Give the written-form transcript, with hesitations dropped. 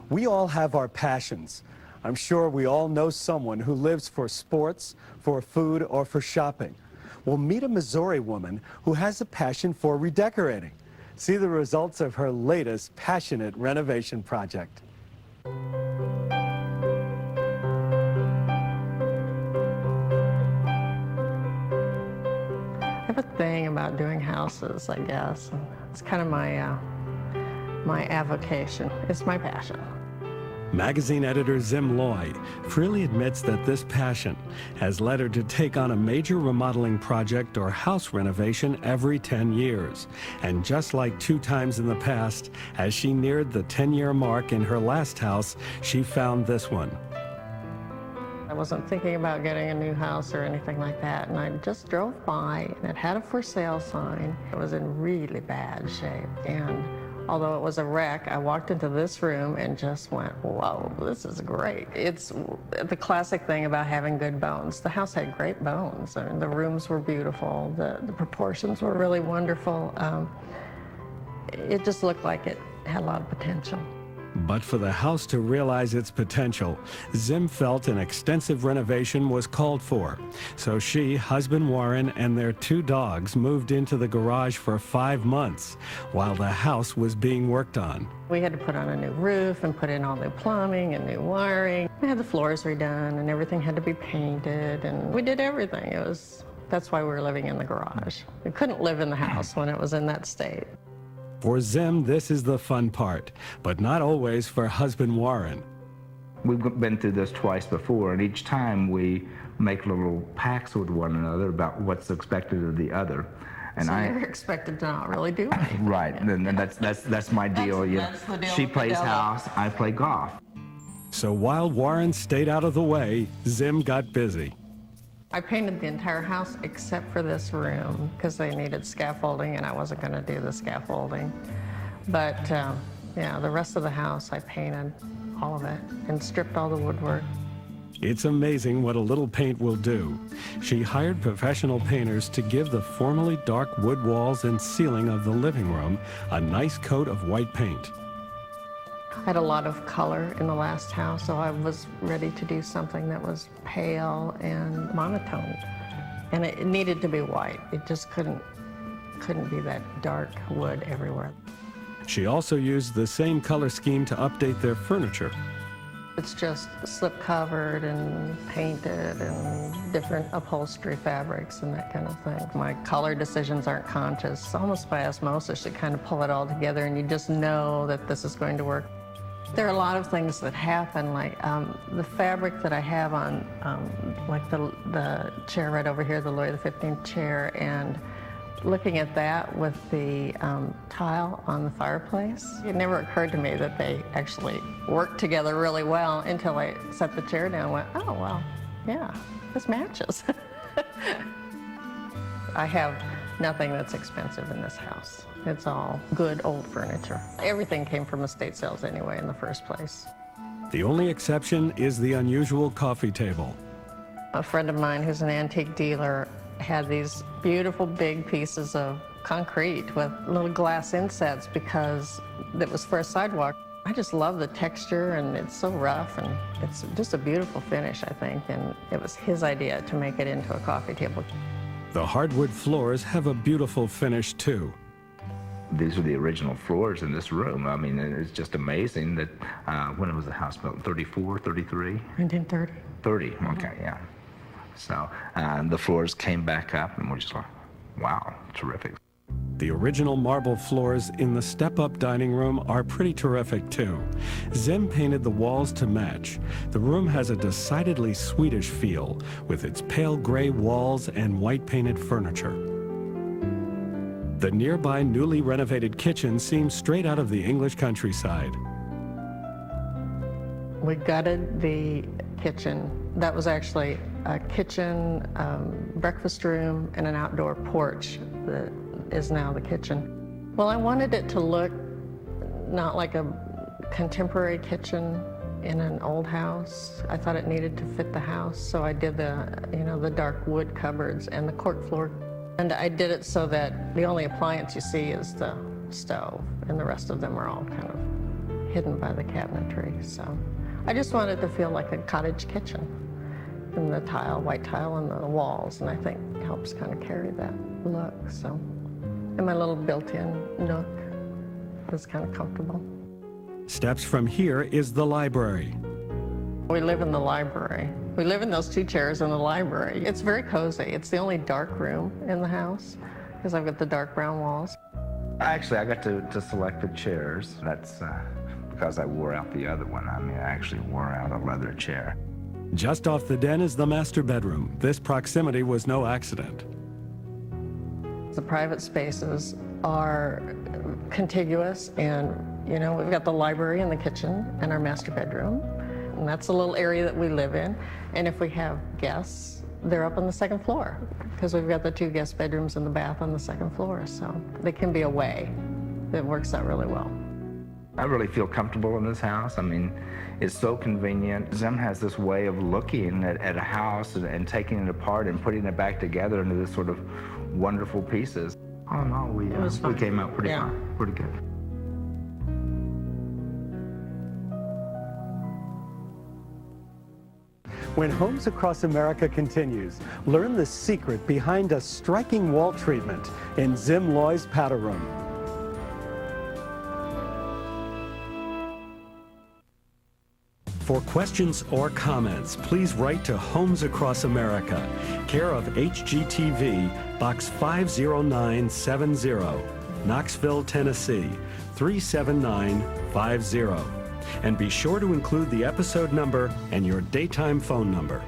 We all have our passions. I'm sure we all know someone who lives for sports, for food, or for shopping. We'll meet a Missouri woman who has a passion for redecorating. See the results of her latest passionate renovation project. I have a thing about doing houses, I guess. It's kind of my avocation. It's my passion. Magazine editor Zim Lloyd freely admits that this passion has led her to take on a major remodeling project or house renovation every 10 years. And just like 2 times in the past, as she neared the 10-year mark in her last house, she found this one. I wasn't thinking about getting a new house or anything like that, and I just drove by, and it had a for sale sign. It was in really bad shape, and although it was a wreck, I walked into this room and just went, whoa, this is great. It's the classic thing about having good bones. The house had great bones. I mean, the rooms were beautiful. The proportions were really wonderful. It just looked like it had a lot of potential. But for the house to realize its potential, Zim felt an extensive renovation was called for. So she, husband Warren, and their 2 dogs moved into the garage for 5 months while the house was being worked on. We had to put on a new roof and put in all new plumbing and new wiring. We had the floors redone and everything had to be painted, and we did everything. That's why we were living in the garage. We couldn't live in the house when it was in that state. For Zim, this is the fun part, but not always for husband Warren. We've been through this twice before, and each time we make little pacts with one another about what's expected of the other. And so you're expected to not really do anything. Right, and that's my deal. That's the deal. She plays house, I play golf. So while Warren stayed out of the way, Zim got busy. I painted the entire house except for this room because they needed scaffolding and I wasn't going to do the scaffolding. But yeah, the rest of the house I painted all of it and stripped all the woodwork. It's amazing what a little paint will do. She hired professional painters to give the formerly dark wood walls and ceiling of the living room a nice coat of white paint. I had a lot of color in the last house, so I was ready to do something that was pale and monotone. And it needed to be white. It just couldn't be that dark wood everywhere. She also used the same color scheme to update their furniture. It's just slip covered and painted and different upholstery fabrics and that kind of thing. My color decisions aren't conscious. Almost by osmosis, you kind of pull it all together and you just know that this is going to work. There are a lot of things that happen, like the fabric that I have on, like the chair right over here, the Louis XV chair, and looking at that with the tile on the fireplace. It never occurred to me that they actually worked together really well until I set the chair down and went, oh, well, yeah, this matches. I have nothing that's expensive in this house. It's all good old furniture. Everything came from estate sales anyway in the first place. The only exception is the unusual coffee table. A friend of mine who's an antique dealer had these beautiful big pieces of concrete with little glass insets because it was for a sidewalk. I just love the texture, and it's so rough, and it's just a beautiful finish, I think, and it was his idea to make it into a coffee table. The hardwood floors have a beautiful finish too. These are the original floors in this room. I mean, it's just amazing that when was the house built? 34, 33? 1930. 30, okay, yeah. So the floors came back up and we're just like, wow, terrific. The original marble floors in the step-up dining room are pretty terrific too. Zim painted the walls to match. The room has a decidedly Swedish feel with its pale gray walls and white painted furniture. The nearby newly renovated kitchen seems straight out of the English countryside. We gutted the kitchen. That was actually a kitchen, breakfast room, and an outdoor porch that is now the kitchen. Well, I wanted it to look not like a contemporary kitchen in an old house. I thought it needed to fit the house, so I did the dark wood cupboards and the cork floor. And I did it so that the only appliance you see is the stove, and the rest of them are all kind of hidden by the cabinetry. So I just wanted to feel like a cottage kitchen, and the white tile on the walls, and I think helps kind of carry that look. So, and my little built-in nook was kind of comfortable. Steps from here is the library. We live in the library. We live in those 2 chairs in the library. It's very cozy. It's the only dark room in the house because I've got the dark brown walls. Actually, I got to select the chairs. That's because I wore out the other one. I mean, I actually wore out a leather chair. Just off the den is the master bedroom. This proximity was no accident. The private spaces are contiguous, and we've got the library and the kitchen and our master bedroom, and that's the little area that we live in. And if we have guests, they're up on the 2nd floor because we've got the 2 guest bedrooms and the bath on the 2nd floor, so they can be away. It works out really well. I really feel comfortable in this house. I mean, it's so convenient. Zim has this way of looking at a house and taking it apart and putting it back together into this sort of wonderful pieces. Oh no, we came out pretty fine, pretty good. When Homes Across America continues, learn the secret behind a striking wall treatment in Zim Loy's powder room. For questions or comments, please write to Homes Across America, care of HGTV, Box 50970, Knoxville, Tennessee, 37950. And be sure to include the episode number and your daytime phone number.